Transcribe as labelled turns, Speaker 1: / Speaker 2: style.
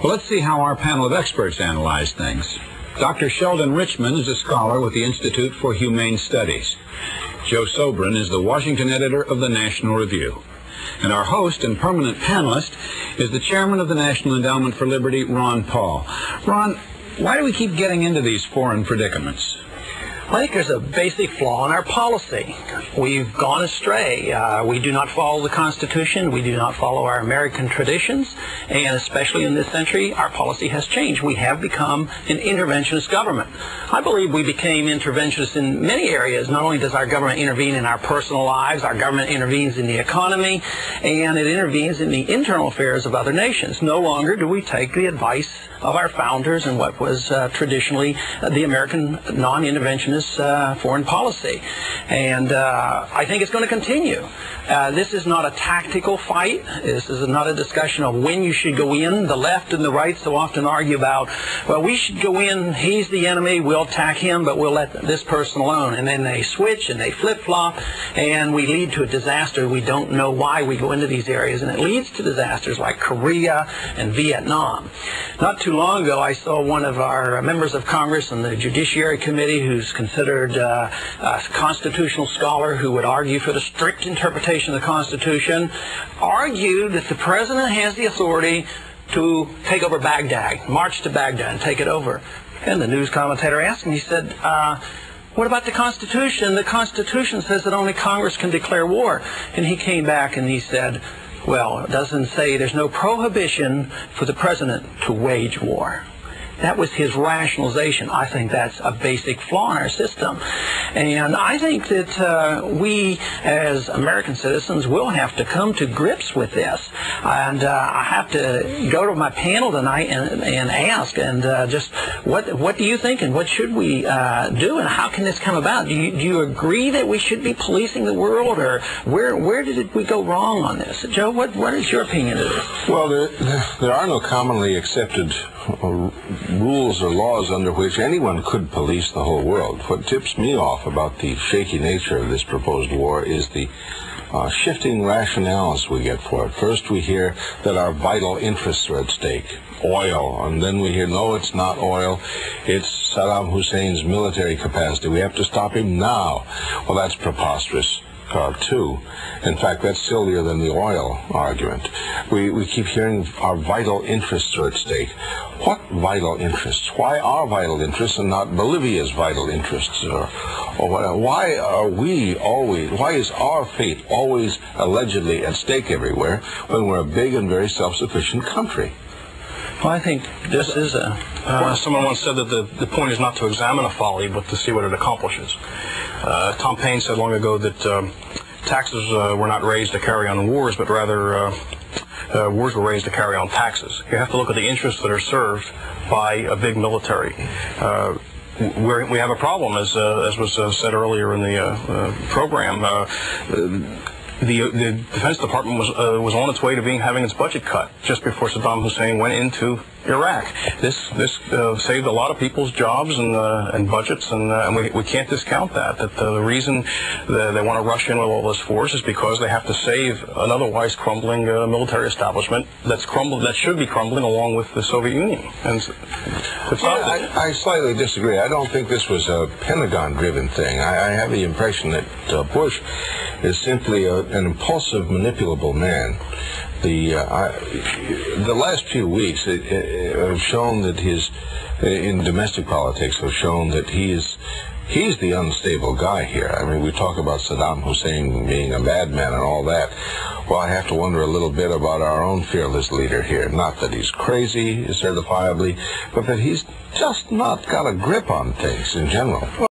Speaker 1: Well, let's see how our panel of experts analyze things. Dr. Sheldon Richman is a scholar with the Institute for Humane Studies. Joe Sobran is the Washington editor of the National Review. And our host and permanent panelist is the chairman of the National Endowment for Liberty, Ron Paul. Ron, why do we keep getting into these foreign predicaments?
Speaker 2: I think there's a basic flaw in our policy. We've gone astray. We do not follow the Constitution. We do not follow our American traditions. And especially in this century, our policy has changed. We have become an interventionist government. I believe we became interventionists in many areas. Not only does our government intervene in our personal lives, our government intervenes in the economy, and it intervenes in the internal affairs of other nations. No longer do we take the advice of our founders and what was traditionally the American non-interventionist foreign policy. And I think it's going to continue. This is not a tactical fight. This is not a discussion of when you should go in. The left and the right so often argue about, well, we should go in, he's the enemy, we'll attack him, but we'll let this person alone. And then they switch and they flip-flop, and we lead to a disaster. We don't know why we go into these areas, and it leads to disasters like Korea and Vietnam. Not too long ago, I saw one of our members of Congress on the Judiciary Committee, who's considered a constitutional scholar who would argue for the strict interpretation of the Constitution, argued that the president has the authority to take over Baghdad, march to Baghdad and take it over. And the news commentator asked him, he said, what about the Constitution? The Constitution says that only Congress can declare war. And he came back and he said, well, it doesn't say there's no prohibition for the president to wage war. That was his rationalization. I think that's a basic flaw in our system. And I think that we, as American citizens, will have to come to grips with this. And I have to go to my panel tonight and ask, and just what do you think, and what should we do, and how can this come about? Do you agree that we should be policing the world, or where did we go wrong on this? Joe, what is your opinion of this?
Speaker 3: Well, there are no commonly accepted rules or laws under which anyone could police the whole world. What tips me off about the shaky nature of this proposed war is the shifting rationales we get for it. First we hear that our vital interests are at stake, oil, and then we hear, no, it's not oil, it's Saddam Hussein's military capacity. We have to stop him now. Well, that's preposterous. Too. In fact, that's sillier than the oil argument. We keep hearing our vital interests are at stake. What vital interests? Why our vital interests and not Bolivia's vital interests? Why is our fate always allegedly at stake everywhere when we're a big and very self-sufficient country?
Speaker 2: Well, I think this is a...
Speaker 4: someone once said that the point is not to examine a folly, but to see what it accomplishes. Tom Paine said long ago that taxes were not raised to carry on wars, but rather wars were raised to carry on taxes. You have to look at the interests that are served by a big military. We have a problem, as was said earlier in the program. The Defense Department was on its way to having its budget cut just before Saddam Hussein went into Iraq. This saved a lot of people's jobs and budgets, and we can't discount that. That the reason they want to rush in with all this force is because they have to save an otherwise crumbling military establishment that should be crumbling along with the Soviet Union. And
Speaker 3: I slightly disagree. I don't think this was a Pentagon-driven thing. I have the impression that Bush is simply an impulsive, manipulable man. The last few weeks have shown that in domestic politics have shown that he's the unstable guy here. I mean, we talk about Saddam Hussein being a madman and all that. Well, I have to wonder a little bit about our own fearless leader here. Not that he's crazy, certifiably, but that he's just not got a grip on things in general.